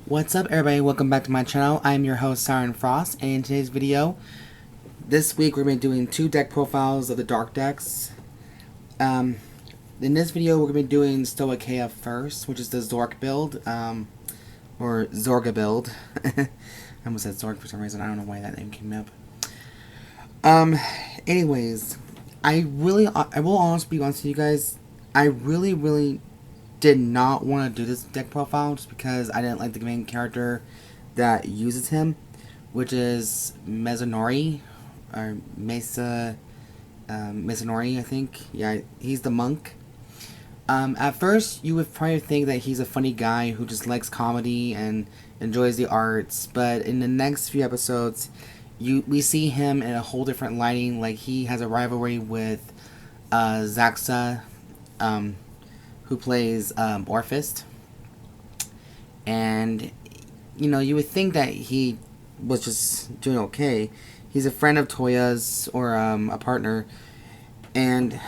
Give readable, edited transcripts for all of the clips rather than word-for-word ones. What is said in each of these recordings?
What's up everybody, welcome back to my channel. I'm your host Siren Frost, and in today's video, this week we're going to be doing 2 deck profiles of the dark decks. In this video we're going to be doing Stoicheia first, which is the Zork build, or Zorga build. I almost said Zork for some reason, I don't know why that name came up. Anyways, I will honestly be honest with you guys, I really did not want to do this deck profile just because I didn't like the main character that uses him, which is Masanori, or Masanori, I think. Yeah, he's the monk. At first, you would probably think that he's a funny guy who just likes comedy and enjoys the arts, but in the next few episodes, we see him in a whole different lighting. Like, he has a rivalry with Zaxa, who plays Orphist, and you know, you would think that he was just doing okay. He's a friend of Toya's, or a partner, and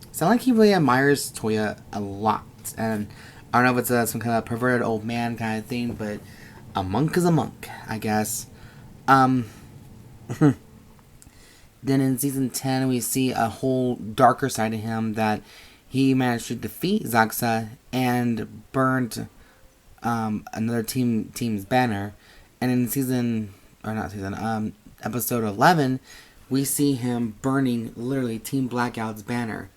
it's not like he really admires Toya a lot. And I don't know if it's some kind of perverted old man kind of thing, but a monk is a monk, I guess. Then in season 10 we see a whole darker side of him, that he managed to defeat Zaxa and burned another team's banner. And in episode 11, we see him burning literally Team Blackout's banner.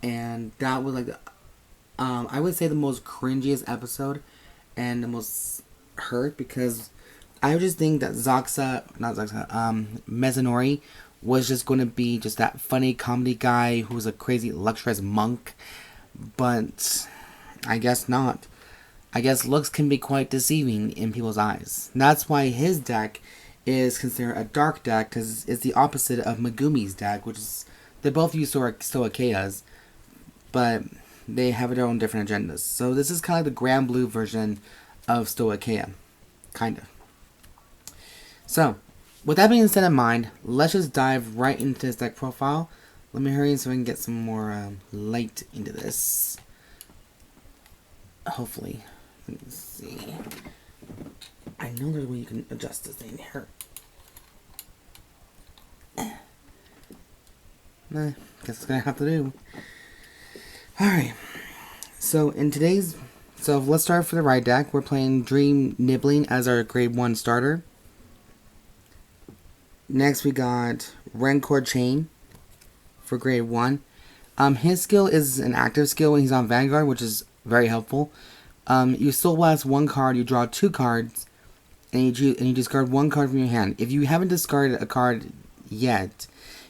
And that was like, I would say the most cringiest episode and the most hurt, because I just think that Masanori was just going to be just that funny comedy guy who's a crazy luxurious monk, but I guess not. I guess looks can be quite deceiving in people's eyes. And that's why his deck is considered a dark deck, because it's the opposite of Megumi's deck, which is, they both use Stoicheias, but they have their own different agendas. So this is kind of like the Grand Blue version of Stoicheia, kind of. So, with that being said in mind, let's just dive right into this deck profile. Let me hurry so I can get some more light into this. Hopefully. Let me see. I know there's a way you can adjust this thing here. Guess it's gonna have to do. Alright. So, let's start for the right deck. We're playing Dream Nibbling as our grade 1 starter. Next we got Rancor Chain for grade 1. His skill is an active skill when he's on Vanguard, which is very helpful. You Soul Blast 1 card, you draw 2 cards, and you discard 1 card from your hand. If you haven't discarded a card yet,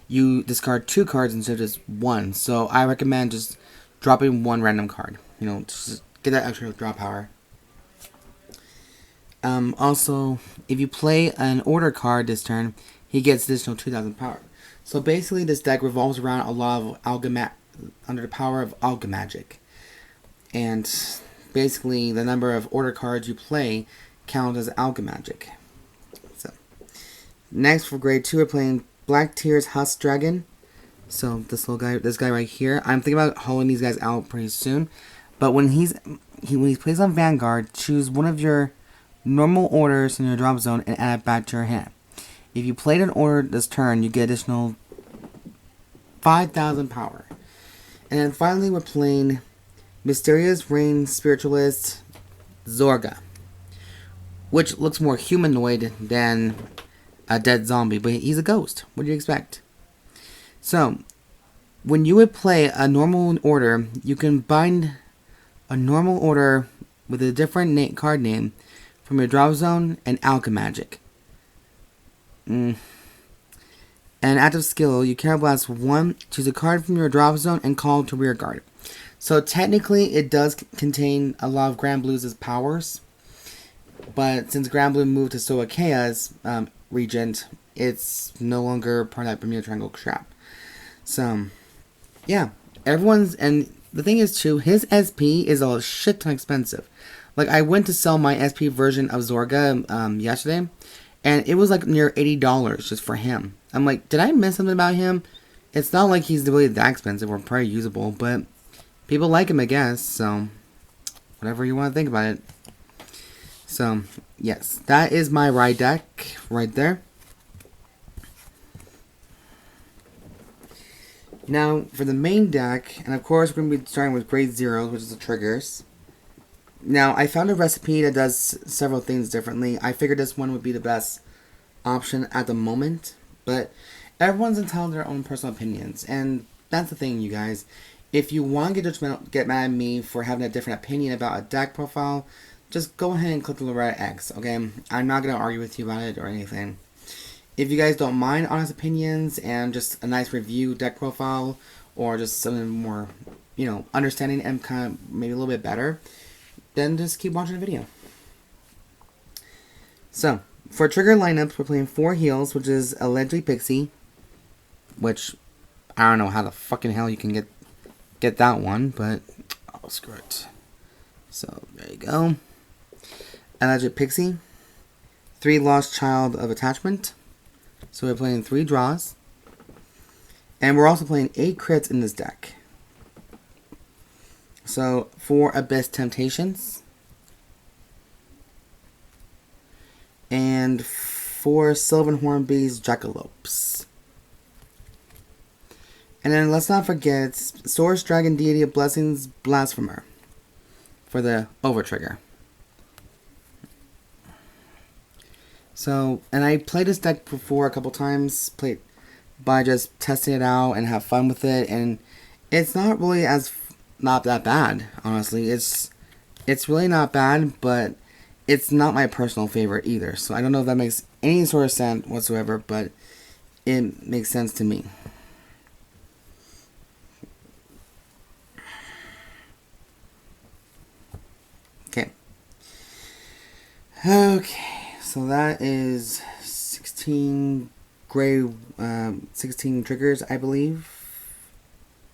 you discard 2 cards instead of just 1. So I recommend just dropping 1 random card. You know, just get that extra draw power. Also, if you play an order card this turn, he gets additional 2,000 power. So basically, this deck revolves around a lot of under the power of Alchemagic. And basically, the number of order cards you play count as Alchemagic. So, next for grade 2, we're playing Black Tears Husk Dragon. So this guy right here. I'm thinking about hauling these guys out pretty soon. But when he plays on Vanguard, choose one of your normal orders in your drop zone and add it back to your hand. If you played an order this turn, you get additional 5,000 power. And then finally, we're playing Mysterious Rain Spiritualist Zorga, which looks more humanoid than a dead zombie, but he's a ghost. What do you expect? So, when you would play a normal order, you can bind a normal order with a different card name from your drop zone and Alchemagic. And active skill, you Counter Blast 1, choose a card from your drop zone and call to rear guard. So technically it does contain a lot of Grand Blue's powers, but since Grand Blue moved to Stoicheia's regent, it's no longer part of that Bermuda Triangle trap. So yeah, and the thing is too, his SP is a shit ton expensive. Like, I went to sell my SP version of Zorga yesterday, and it was like near $80 just for him. I'm like, did I miss something about him? It's not like he's really that expensive or probably usable, but people like him, I guess, so whatever you want to think about it. So, yes, that is my ride deck right there. Now, for the main deck, and of course we're going to be starting with grade 0, which is the triggers. Now, I found a recipe that does several things differently. I figured this one would be the best option at the moment, but everyone's entitled to their own personal opinions, and that's the thing, you guys. If you want to get mad at me for having a different opinion about a deck profile, just go ahead and click the Loretta X, okay? I'm not going to argue with you about it or anything. If you guys don't mind honest opinions and just a nice review deck profile, or just something more, understanding and kind of maybe a little bit better, then just keep watching the video. So, for trigger lineups, we're playing 4 heals, which is Elegy Pixy, which I don't know how the fucking hell you can get that one, but oh, screw it. So, there you go. Elegy Pixy, 3 Lost Child of Attachment. So we're playing 3 draws. And we're also playing 8 crits in this deck. So, 4 Abyss Temptations. And 4 Sylvan Hornbees Jackalopes. And then let's not forget Source Dragon Deity of Blessings Blessfavor for the over trigger. So, and I played this deck before a couple times, played by just testing it out and have fun with it, and it's not really not that bad, honestly. It's really not bad, but it's not my personal favorite either. So I don't know if that makes any sort of sense whatsoever, but it makes sense to me. Okay. So that is 16 gray, 16 triggers, I believe.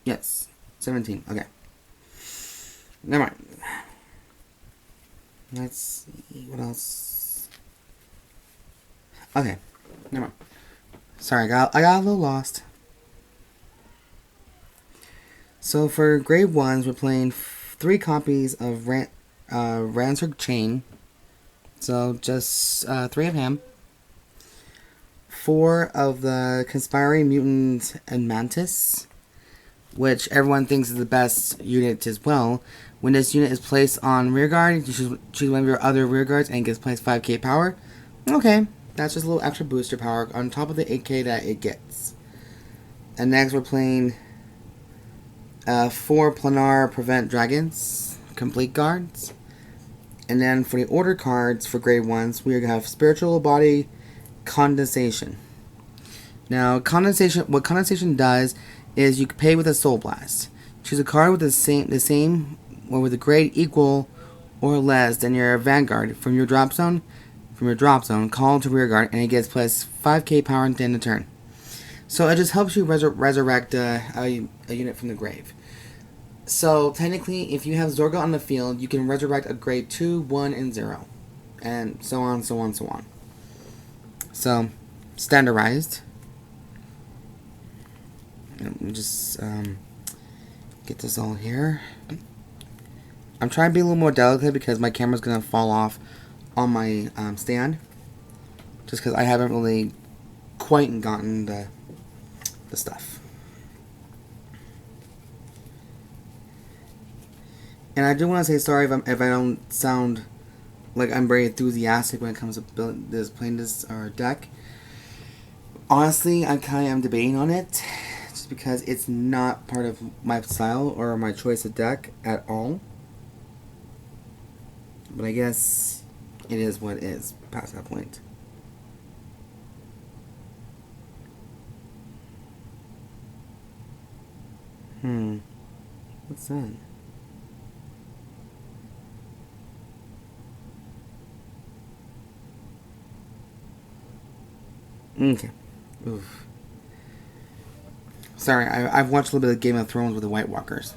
Yes, 17. Okay. Never mind. Let's see what else. Okay, never mind. Sorry, I got a little lost. So for grade 1s, we're playing 3 copies of Rancor Chain. So, just 3 of him. 4 of the Conspiring Mutant Admantis, which everyone thinks is the best unit as well. When this unit is placed on rearguard, you choose one of your other rearguards and it gets placed 5k power. Okay, that's just a little extra booster power on top of the 8k that it gets. And next we're playing 4 Planar Prevent Dragons, complete guards. And then for the order cards for grade 1s, we have Spiritual Body Condensation. Now, what Condensation does is you can pay with a Soul Blast. Choose a card with the same or with a grade equal or less than your Vanguard from your drop zone. Call to rearguard, and it gets plus 5k power at the end of the turn. So it just helps you resurrect a unit from the grave. So, technically, if you have Zorga on the field, you can resurrect a grade 2, 1, and 0. And so on, so on, so on. So, standardized. Let me just get this all here. I'm trying to be a little more delicate because my camera's going to fall off on my stand. Just because I haven't really quite gotten the stuff. And I do want to say sorry if I don't sound like I'm very enthusiastic when it comes to playing this deck. Honestly, I kind of am debating on it, just because it's not part of my style or my choice of deck at all. But I guess it is what it is past that point. What's that? Okay. Oof. Sorry, I've watched a little bit of Game of Thrones with the White Walkers.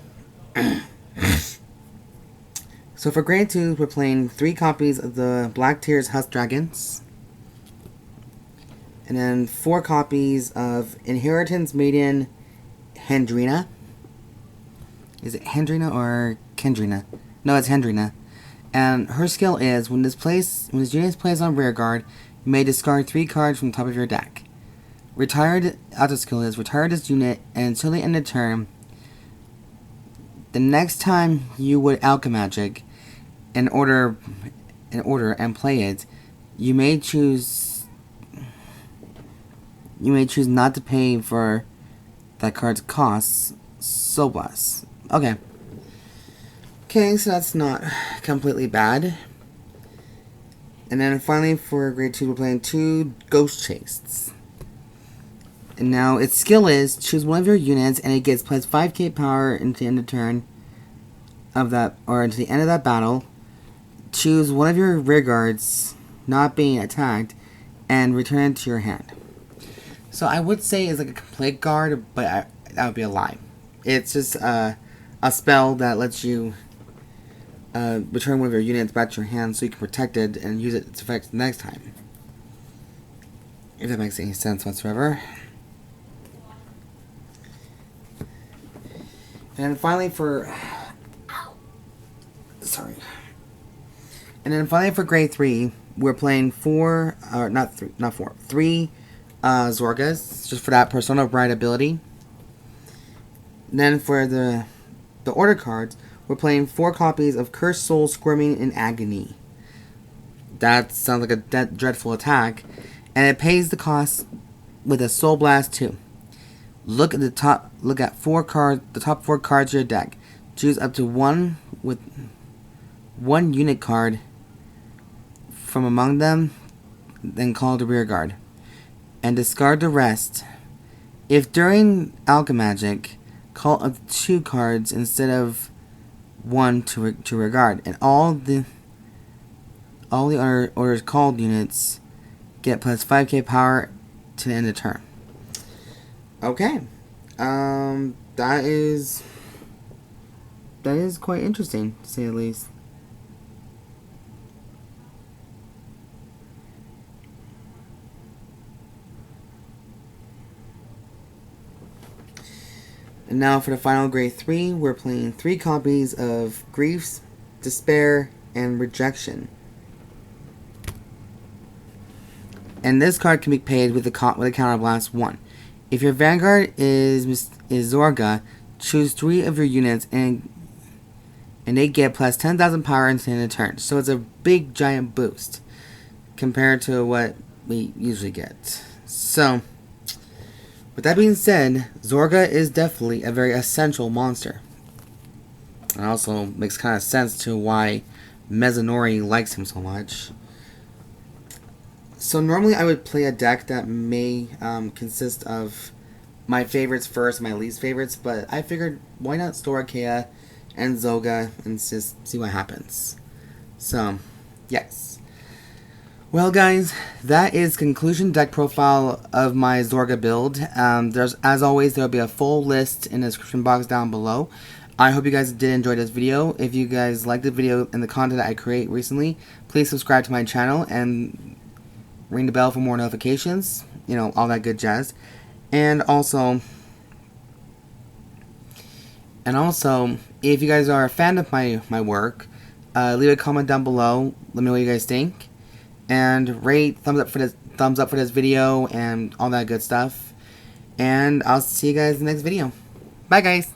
So for grade 2, we're playing 3 copies of the Black Tears Husk Dragons. And then 4 copies of Inheritance Maiden Hendrina. Is it Hendrina or Kendrina? No, it's Hendrina. And her skill is, when this unit is placed on rearguard, you may discard 3 cards from the top of your deck. Auto skill is, retire this unit, and until the end of the turn, the next time you would Alchemagic in order and play it, you may choose not to pay for that card's costs. So bless. Okay. Okay, so that's not completely bad. And then finally for grade 2, we're playing 2 Ghost Chastes. And now its skill is, choose one of your units and it gets plus 5k power into the end of turn of that, or into the end of that battle. Choose one of your rear guards not being attacked and return it to your hand. So I would say it's like a complete guard, but that would be a lie. It's just a spell that lets you return one of your units back to your hand so you can protect it and use its effects next time. If that makes any sense whatsoever. And finally for... Sorry. And then finally for grade 3, we're playing 3 Zorgas, just for that Persona Bride ability. And then for the order cards, we're playing 4 copies of Cursed Soul Squirming in Agony. That sounds like a dreadful attack, and it pays the cost with a Soul Blast too. Look at the top 4 cards, the top 4 cards of your deck. Choose up to one with 1 unit card from among them, then call the rear guard, and discard the rest. If during Alchemagic, call up to 2 cards instead of 1 to rear guard, and all the other orders called units get plus 5k power to the end of the turn. Okay, that is quite interesting, to say the least. And now for the final grade 3, we're playing 3 copies of Griefs, Despair, and Rejection. And this card can be paid with a counterblast 1. If your Vanguard is Zorga, choose 3 of your units and they get plus 10,000 power into the end of the turn. So it's a big giant boost compared to what we usually get. So, with that being said, Zorga is definitely a very essential monster. It also makes kind of sense to why Masanori likes him so much. So normally I would play a deck that may consist of my favorites first, my least favorites, but I figured why not Stoicheia and Zorga and just see what happens. So, yes. Well guys, that is conclusion deck profile of my Zorga build. As always, there will be a full list in the description box down below. I hope you guys did enjoy this video. If you guys liked the video and the content that I create recently, please subscribe to my channel and ring the bell for more notifications. You know, all that good jazz. And also, if you guys are a fan of my work, leave a comment down below. Let me know what you guys think. And rate, thumbs up for this video and all that good stuff. And I'll see you guys in the next video. Bye guys.